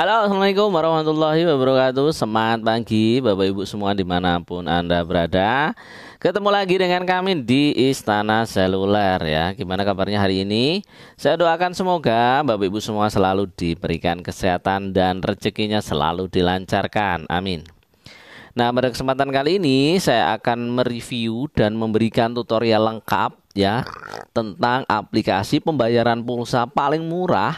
Halo, assalamualaikum warahmatullahi wabarakatuh. Semangat pagi, Bapak Ibu semua dimanapun Anda berada. Ketemu lagi dengan kami di Istana Seluler ya. Gimana kabarnya hari ini? Saya doakan semoga Bapak Ibu semua selalu diberikan kesehatan dan rezekinya selalu dilancarkan. Amin. Nah, pada kesempatan kali ini saya akan mereview dan memberikan tutorial lengkap ya tentang aplikasi pembayaran pulsa paling murah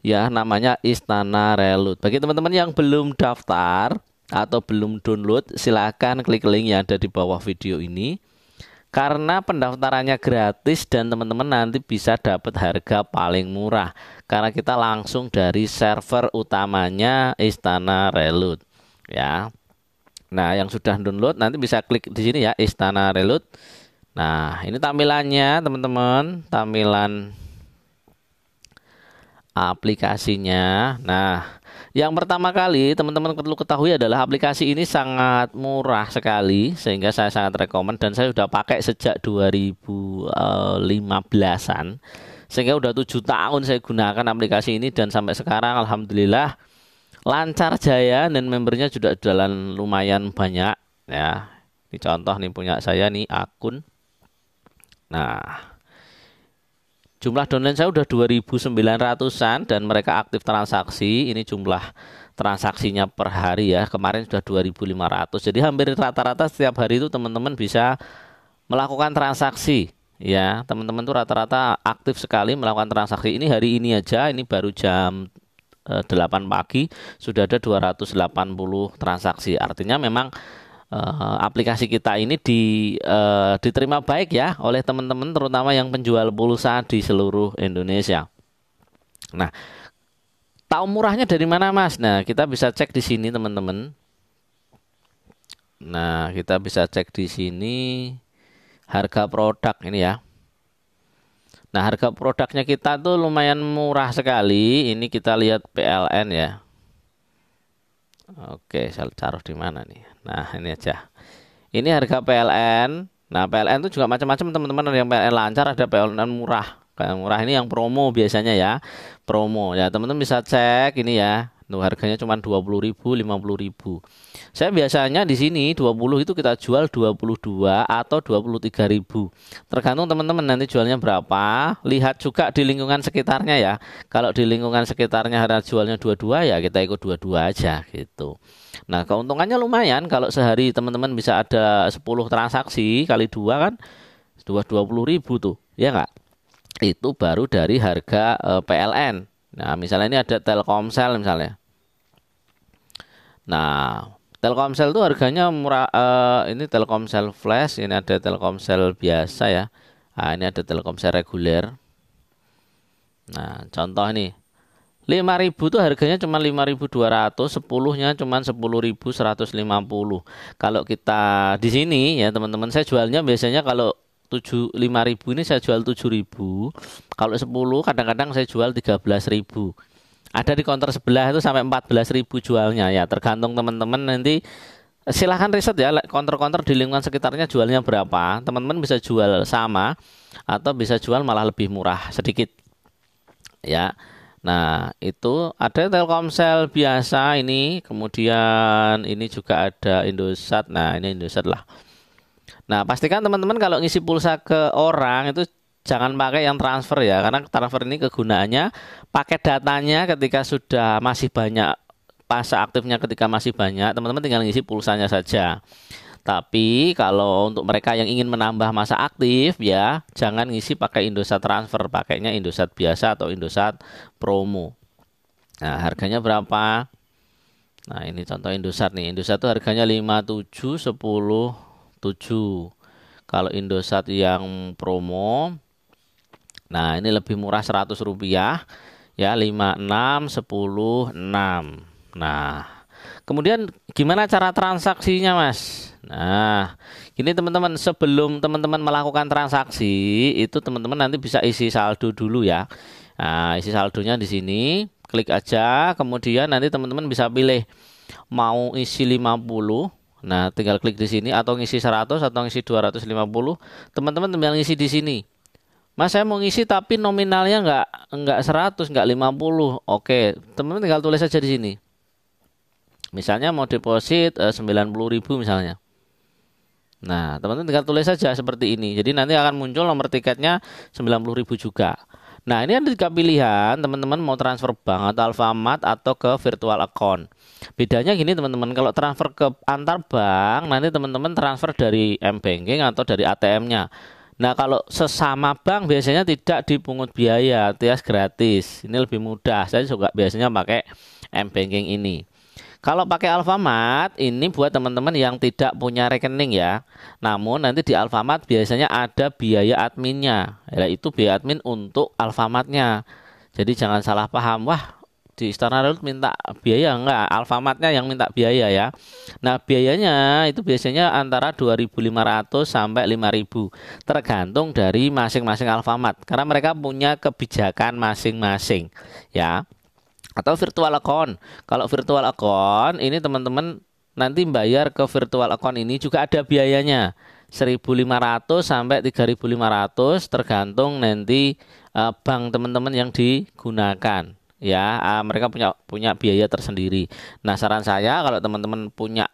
ya, namanya Istana Reload. Bagi teman-teman yang belum daftar atau belum download, silahkan klik link yang ada di bawah video ini. Karena pendaftarannya gratis dan teman-teman nanti bisa dapat harga paling murah. Karena kita langsung dari server utamanya Istana Reload ya. Nah, yang sudah download nanti bisa klik di sini ya, Istana Reload. Nah, ini tampilannya teman-teman, tampilan aplikasinya. Nah, yang pertama kali teman-teman perlu ketahui adalah aplikasi ini sangat murah sekali, sehingga saya sangat rekomen dan saya sudah pakai sejak 2015-an. Sehingga udah 7 tahun saya gunakan aplikasi ini dan sampai sekarang alhamdulillah lancar jaya dan membernya juga jalan lumayan banyak ya. Ini contoh nih punya saya nih akun. Nah, jumlah downline saya udah 2.900-an dan mereka aktif transaksi. Ini jumlah transaksinya per hari ya. Kemarin sudah 2.500. Jadi hampir rata-rata setiap hari itu teman-teman bisa melakukan transaksi ya. Teman-teman tuh rata-rata aktif sekali melakukan transaksi. Ini hari ini aja, ini baru jam 8 pagi sudah ada 280 transaksi. Artinya memang aplikasi kita ini diterima baik ya oleh teman-teman, terutama yang penjual pulsa di seluruh Indonesia. Nah, tahu murahnya dari mana, Mas? Nah, kita bisa cek di sini, teman-teman. Nah, kita bisa cek di sini harga produk ini ya. Nah, harga produknya kita tuh lumayan murah sekali. Ini kita lihat PLN ya. Oke, saya taruh di mana nih? Nah, ini aja. Ini harga PLN. Nah, PLN itu juga macam-macam teman-teman. Ada yang PLN lancar, ada PLN murah. Kayak murah ini yang promo biasanya ya. Promo ya, teman-teman bisa cek ini ya. Tuh, harganya cuma 20.000, 50.000. Saya biasanya di sini 20 itu kita jual 22 atau 23.000. Tergantung teman-teman nanti jualnya berapa. Lihat juga di lingkungan sekitarnya ya. Kalau di lingkungan sekitarnya harga jualnya 22 ya kita ikut 22 aja gitu. Nah, keuntungannya lumayan kalau sehari teman-teman bisa ada 10 transaksi kali 2 kan 20.000 tuh. Ya enggak? Itu baru dari harga PLN. Nah, misalnya ini ada Telkomsel misalnya. Nah, Telkomsel itu harganya murah. Ini Telkomsel Flash, ini ada Telkomsel biasa ya. Nah, ini ada Telkomsel reguler. Nah, contoh ini 5.000 tuh harganya cuma 5.200, 10-nya cuma 10.150. Kalau kita di sini ya teman-teman, saya jualnya biasanya kalau 5.000 ini saya jual 7.000. Kalau 10 kadang-kadang saya jual 13.000. Ada di counter sebelah itu sampai 14.000 jualnya ya, tergantung teman-teman nanti. Silahkan riset ya, counter-counter di lingkungan sekitarnya jualnya berapa. Teman-teman bisa jual sama atau bisa jual malah lebih murah sedikit ya. Nah, itu ada Telkomsel biasa ini, kemudian ini juga ada Indosat. Nah, ini Indosat lah. Nah, pastikan teman-teman kalau ngisi pulsa ke orang itu jangan pakai yang transfer ya, karena transfer ini kegunaannya pakai datanya ketika sudah masih banyak, masa aktifnya ketika masih banyak, teman-teman tinggal ngisi pulsanya saja. Tapi kalau untuk mereka yang ingin menambah masa aktif ya, jangan ngisi pakai Indosat transfer, pakainya Indosat biasa atau Indosat promo. Nah, harganya berapa? Nah, ini contoh Indosat nih. Indosat itu harganya 57, 10, 7. Kalau Indosat yang promo, nah ini lebih murah 100 rupiah ya, 56, 10, 6. Nah, kemudian gimana cara transaksinya, Mas? Nah, ini teman-teman, sebelum teman-teman melakukan transaksi itu teman-teman nanti bisa isi saldo dulu ya. Nah, isi saldonya di sini, klik aja, kemudian nanti teman-teman bisa pilih mau isi 50. Nah, tinggal klik di sini, atau ngisi 100 atau ngisi 250. Teman-teman tinggal ngisi di sini. Mas saya mau ngisi tapi nominalnya nggak 100, nggak 50. Oke, teman-teman tinggal tulis aja di sini. Misalnya mau deposit 90.000 misalnya. Nah, teman-teman tinggal tulis saja seperti ini. Jadi nanti akan muncul nomor tiketnya 90.000 juga. Nah, ini ada 3 pilihan, teman-teman mau transfer bank atau Alfamart atau ke virtual account. Bedanya gini teman-teman, kalau transfer ke antar bank, nanti teman-teman transfer dari M-Banking atau dari ATM-nya. Nah, kalau sesama bank biasanya tidak dipungut biaya, alias gratis. Ini lebih mudah. Saya juga biasanya pakai M-Banking ini. Kalau pakai Alfamart, ini buat teman-teman yang tidak punya rekening ya. Namun nanti di Alfamart biasanya ada biaya adminnya, yaitu biaya admin untuk Alfamartnya. Jadi jangan salah paham, wah di Istana Relut minta biaya, enggak, Alfamartnya yang minta biaya ya. Nah biayanya itu biasanya antara 2.500 sampai 5.000, tergantung dari masing-masing Alfamart, karena mereka punya kebijakan masing-masing ya. Atau virtual account. Kalau virtual account ini teman-teman nanti bayar ke virtual account ini juga ada biayanya 1.500 sampai 3.500 tergantung nanti bank teman-teman yang digunakan ya. Mereka punya biaya tersendiri. Nah, saran saya kalau teman-teman punya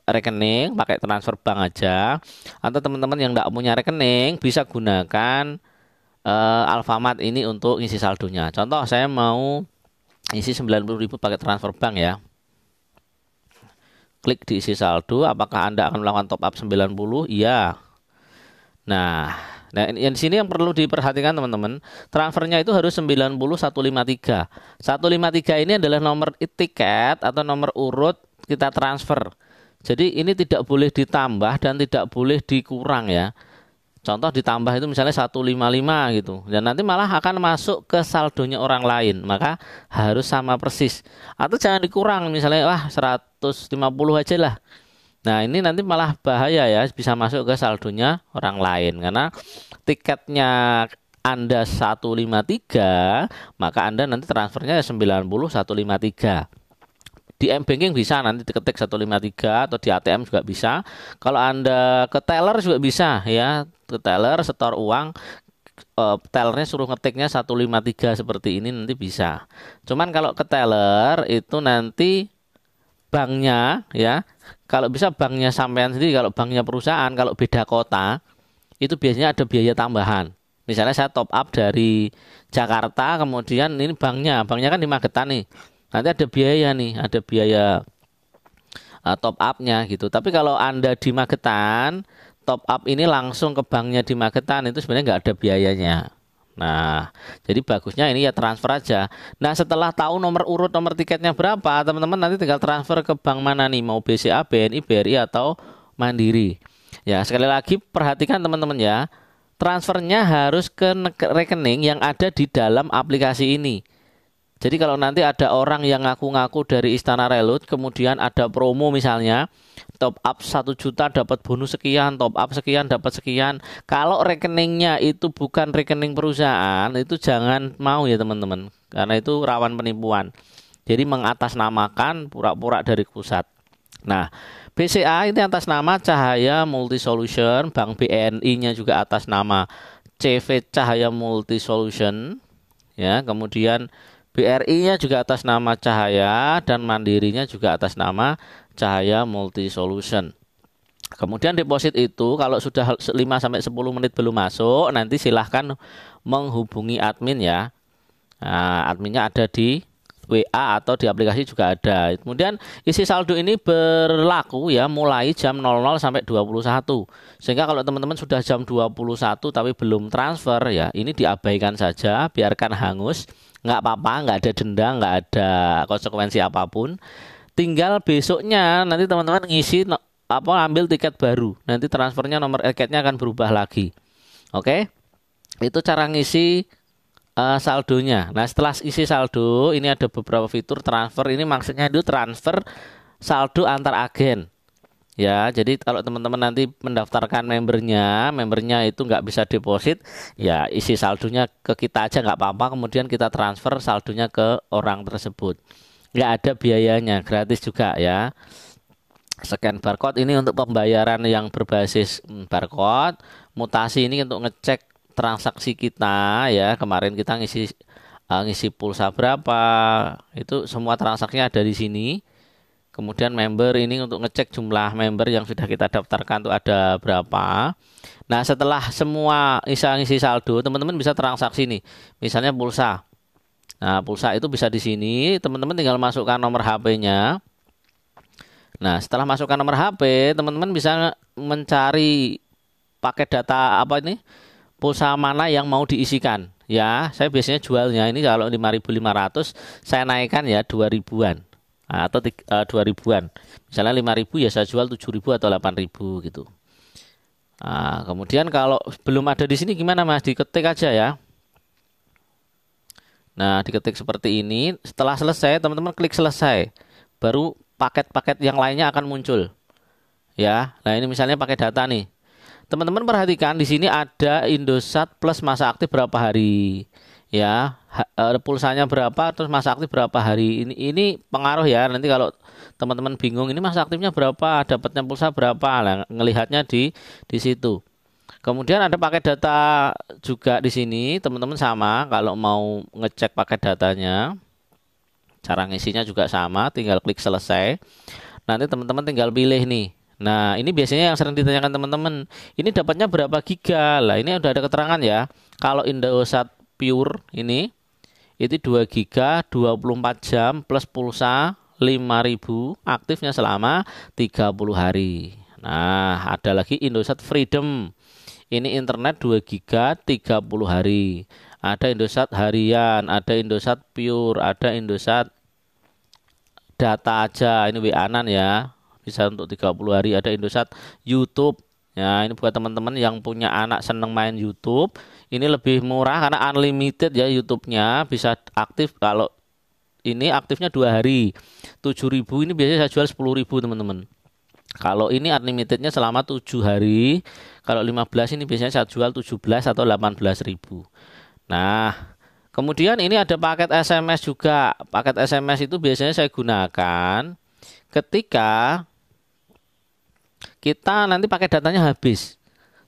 rekening pakai transfer bank aja, atau teman-teman yang tidak punya rekening bisa gunakan Alfamart ini untuk ngisi saldonya. Contoh saya mau isi 90.000 pakai transfer bank ya. Klik di isi saldo, apakah Anda akan melakukan top up 90? Iya. Nah, yang di sini yang perlu diperhatikan teman-teman, transfernya itu harus 90153. 153 ini adalah nomor tiket atau nomor urut kita transfer. Jadi ini tidak boleh ditambah dan tidak boleh dikurang ya. Contoh ditambah itu misalnya 155 gitu. Dan nanti malah akan masuk ke saldonya orang lain. Maka harus sama persis. Atau jangan dikurang misalnya wah 150 aja lah. Nah ini nanti malah bahaya ya. Bisa masuk ke saldonya orang lain. Karena tiketnya Anda 153, maka Anda nanti transfernya 90153. Di M-Banking bisa nanti diketik 153 atau di ATM juga bisa. Kalau Anda ke teller juga bisa ya. Ke teller setor uang, tellernya suruh ngetiknya 153 seperti ini nanti bisa. Cuman kalau ke teller itu nanti banknya ya. Kalau bisa banknya sampean sendiri, kalau banknya perusahaan, kalau beda kota itu biasanya ada biaya tambahan. Misalnya saya top up dari Jakarta, kemudian ini banknya kan di Magetan nih. Nanti ada biaya nih, ada biaya top up-nya gitu. Tapi kalau Anda di Magetan, top up ini langsung ke banknya di Magetan, itu sebenarnya nggak ada biayanya. Nah, jadi bagusnya ini ya transfer aja. Nah, setelah tahu nomor urut, nomor tiketnya berapa, teman-teman nanti tinggal transfer ke bank mana nih, mau BCA, BNI, BRI, atau Mandiri. Ya, sekali lagi perhatikan teman-teman ya, transfernya harus ke rekening yang ada di dalam aplikasi ini. Jadi kalau nanti ada orang yang ngaku-ngaku dari Istana Relut, kemudian ada promo misalnya, top up 1 juta dapat bonus sekian, top up sekian dapat sekian. Kalau rekeningnya itu bukan rekening perusahaan, itu jangan mau ya teman-teman. Karena itu rawan penipuan. Jadi mengatasnamakan pura-pura dari pusat. Nah, BCA ini atas nama Cahaya Multi Solution, Bank BNI-nya juga atas nama CV Cahaya Multi Solution. Ya, kemudian BRI-nya juga atas nama Cahaya dan Mandirinya juga atas nama Cahaya Multi Solution. Kemudian deposit itu kalau sudah 5 sampai 10 menit belum masuk, nanti silahkan menghubungi admin ya. Nah, adminnya ada di WA atau di aplikasi juga ada. Kemudian isi saldo ini berlaku ya mulai jam 00 sampai 21. Sehingga kalau teman-teman sudah jam 21 tapi belum transfer ya, ini diabaikan saja, biarkan hangus. Nggak apa-apa, nggak ada denda, nggak ada konsekuensi apapun. Tinggal besoknya nanti teman-teman ngisi ambil tiket baru. Nanti transfernya nomor tiketnya akan berubah lagi. Oke? Itu cara ngisi saldonya. Nah, setelah isi saldo, ini ada beberapa fitur transfer. Ini maksudnya itu transfer saldo antar agen. Ya, jadi kalau teman-teman nanti mendaftarkan membernya itu nggak bisa deposit, ya isi saldonya ke kita aja nggak apa-apa. Kemudian kita transfer saldonya ke orang tersebut. Nggak ada biayanya, gratis juga ya. Scan barcode ini untuk pembayaran yang berbasis barcode. Mutasi ini untuk ngecek transaksi kita ya. Kemarin kita ngisi pulsa berapa, itu semua transaksinya ada di sini. Kemudian member ini untuk ngecek jumlah member yang sudah kita daftarkan itu ada berapa. Nah, setelah semua ngisi saldo, teman-teman bisa transaksi nih. Misalnya pulsa. Nah, pulsa itu bisa di sini, teman-teman tinggal masukkan nomor HP-nya. Nah, setelah masukkan nomor HP, teman-teman bisa mencari paket data apa ini? Pulsa mana yang mau diisikan. Ya, saya biasanya jualnya ini kalau 5.500, saya naikkan ya 2.000-an. Atau 2.000-an. Misalnya 5.000 ya saya jual 7.000 atau 8.000 gitu. Nah, kemudian kalau belum ada di sini gimana Mas? Diketik aja ya. Nah, diketik seperti ini. Setelah selesai, teman-teman klik selesai. Baru paket-paket yang lainnya akan muncul. Ya. Nah, ini misalnya paket data nih. Teman-teman perhatikan di sini ada Indosat plus masa aktif berapa hari. Ya, pulsanya berapa, terus masa aktif berapa hari. Ini pengaruh ya. Nanti kalau teman-teman bingung ini masa aktifnya berapa, dapatnya pulsa berapa, nah, ngelihatnya di situ. Kemudian ada paket data juga di sini, teman-teman sama. Kalau mau ngecek paket datanya, cara ngisinya juga sama, tinggal klik selesai. Nanti teman-teman tinggal pilih nih. Nah, ini biasanya yang sering ditanyakan teman-teman. Ini dapatnya berapa giga? Lah, ini udah ada keterangan ya. Kalau Indosat Pure ini itu 2 giga 24 jam plus pulsa 5.000, aktifnya selama 30 hari. Nah, ada lagi Indosat Freedom. Ini internet 2 giga 30 hari. Ada Indosat harian, ada Indosat Pure, ada Indosat data aja. Ini WA-an ya. Bisa untuk 30 hari. Ada Indosat YouTube. Ya, ini buat teman-teman yang punya anak seneng main YouTube. Ini lebih murah karena unlimited ya YouTube-nya, bisa aktif. Kalau ini aktifnya 2 hari. 7.000 ini biasanya saya jual 10.000 teman-teman. Kalau ini unlimitednya selama 7 hari. Kalau 15 ini biasanya saya jual 17 atau 18.000. Nah, kemudian ini ada paket SMS juga. Paket SMS itu biasanya saya gunakan ketika kita nanti pakai datanya habis,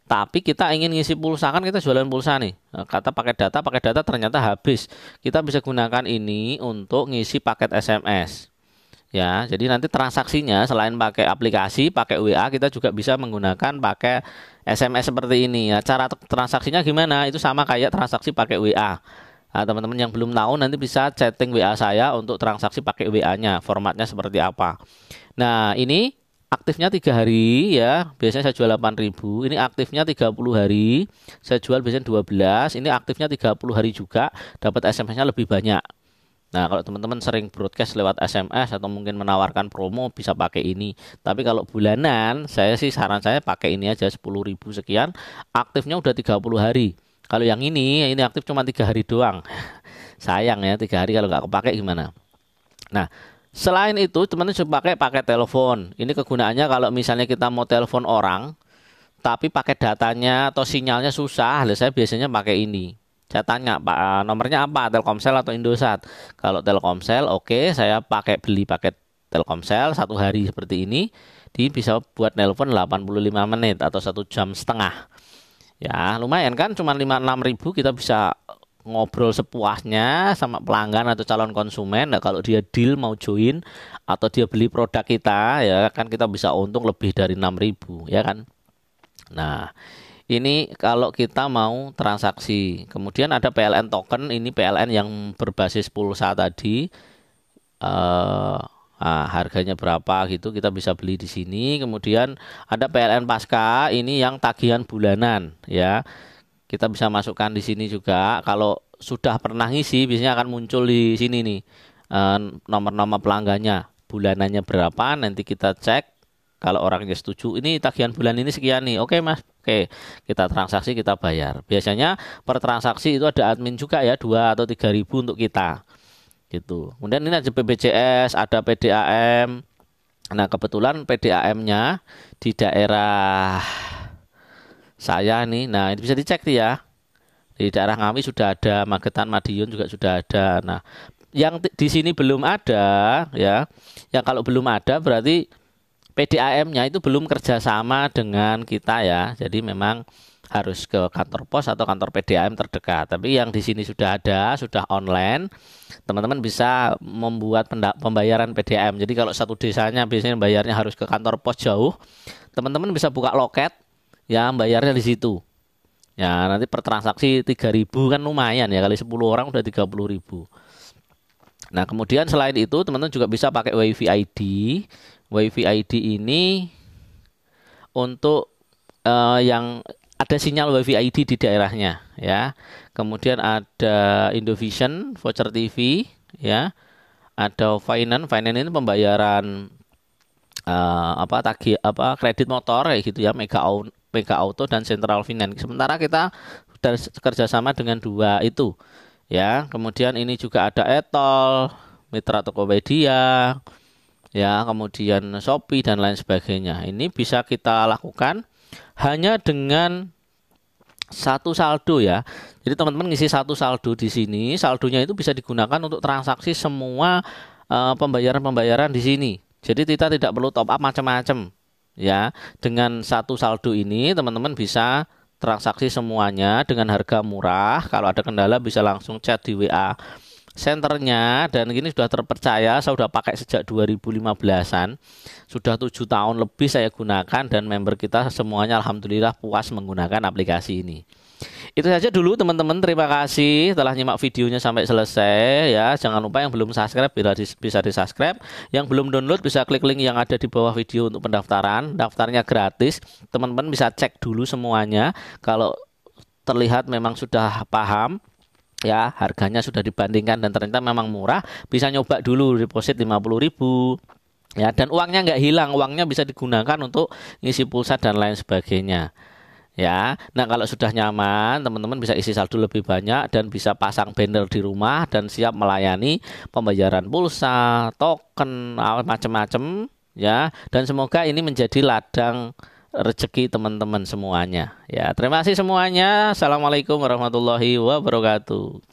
tapi kita ingin ngisi pulsa, kan kita jualan pulsa nih. Nah, kata pakai data ternyata habis. Kita bisa gunakan ini untuk ngisi paket SMS. Ya, jadi nanti transaksinya selain pakai aplikasi, pakai WA, kita juga bisa menggunakan pakai SMS seperti ini. Ya, cara transaksinya gimana? Itu sama kayak transaksi pakai WA. Nah, teman-teman yang belum tahu nanti bisa chatting WA saya untuk transaksi pakai WA-nya. Formatnya seperti apa? Nah, ini aktifnya 3 hari ya, biasanya saya jual 8.000. Ini aktifnya 30 hari, saya jual biasanya 12. Ini aktifnya 30 hari juga, dapat SMS-nya lebih banyak. Nah, kalau teman-teman sering broadcast lewat SMS atau mungkin menawarkan promo, bisa pakai ini. Tapi kalau bulanan, saran saya pakai ini aja 10.000 sekian, aktifnya udah 30 hari. Kalau yang ini aktif cuma 3 hari doang. Sayang ya, 3 hari kalau nggak kepake gimana. Nah, selain itu, teman-teman juga pakai telepon. Ini kegunaannya kalau misalnya kita mau telepon orang, tapi pakai datanya atau sinyalnya susah, saya biasanya pakai ini. Saya tanya, Pak, nomornya apa? Telkomsel atau Indosat? Kalau Telkomsel, oke, saya beli paket Telkomsel 1 hari seperti ini, bisa buat nelpon 85 menit atau 1 jam setengah. Ya, lumayan kan, cuma 5-6 ribu kita bisa ngobrol sepuasnya sama pelanggan atau calon konsumen. Nah, kalau dia deal mau join atau dia beli produk kita, ya kan kita bisa untung lebih dari 6.000, ya kan. Nah, ini kalau kita mau transaksi. Kemudian ada PLN token, ini PLN yang berbasis pulsa tadi. Harganya berapa gitu kita bisa beli di sini. Kemudian ada PLN Pasca, ini yang tagihan bulanan ya. Kita bisa masukkan di sini juga. Kalau sudah pernah ngisi biasanya akan muncul di sini nih nomor-nomor pelanggannya, bulanannya berapa, nanti kita cek. Kalau orangnya setuju, ini tagihan bulan ini sekian nih. Oke Mas, oke, kita transaksi, kita bayar. Biasanya per transaksi itu ada admin juga ya, 2 atau 3 ribu untuk kita gitu. Kemudian ini ada BPJS, ada PDAM. Nah, kebetulan PDAM-nya di daerah saya nih. Nah, ini bisa dicek nih ya. Di daerah Ngawi sudah ada, Magetan, Madiun juga sudah ada. Nah, yang di sini belum ada ya. Yang kalau belum ada berarti PDAM-nya itu belum kerjasama dengan kita ya. Jadi memang harus ke kantor pos atau kantor PDAM terdekat. Tapi yang di sini sudah ada, sudah online, teman-teman bisa membuat pembayaran PDAM. Jadi kalau satu desanya biasanya bayarnya harus ke kantor pos jauh, teman-teman bisa buka loket, ya bayarnya di situ. Ya nanti per transaksi 3.000 kan lumayan ya, kali 10 orang udah 30.000. Nah kemudian selain itu teman-teman juga bisa pakai WiFi ID. WiFi ID ini untuk yang ada sinyal WiFi ID di daerahnya ya. Kemudian ada Indovision, Voucher TV ya. Ada Finance ini pembayaran kredit motor kayak gitu ya, Mega Auto dan Central Finance. Sementara kita sudah kerjasama dengan dua itu ya. Kemudian ini juga ada Etol, Mitra Tokopedia ya, kemudian Shopee dan lain sebagainya. Ini bisa kita lakukan hanya dengan satu saldo ya. Jadi teman-teman ngisi satu saldo di sini, saldonya itu bisa digunakan untuk transaksi semua pembayaran-pembayaran di sini. Jadi kita tidak perlu top up macam-macam ya. Dengan satu saldo ini teman-teman bisa transaksi semuanya dengan harga murah. Kalau ada kendala bisa langsung chat di WA senternya, dan ini sudah terpercaya. Saya sudah pakai sejak 2015-an, sudah 7 tahun lebih saya gunakan, dan member kita semuanya alhamdulillah puas menggunakan aplikasi ini. Itu saja dulu teman-teman, terima kasih telah nyimak videonya sampai selesai ya. Jangan lupa yang belum subscribe bisa di subscribe, yang belum download bisa klik link yang ada di bawah video untuk pendaftaran. Daftarnya gratis, teman-teman bisa cek dulu semuanya. Kalau terlihat memang sudah paham ya, harganya sudah dibandingkan dan ternyata memang murah, bisa nyoba dulu deposit 50.000 ya, dan uangnya nggak hilang, uangnya bisa digunakan untuk ngisi pulsa dan lain sebagainya ya. Nah kalau sudah nyaman, teman-teman bisa isi saldo lebih banyak dan bisa pasang banner di rumah dan siap melayani pembayaran pulsa, token, macam-macam ya. Dan semoga ini menjadi ladang rezeki teman-teman semuanya ya. Terima kasih semuanya. Assalamualaikum warahmatullahi wabarakatuh.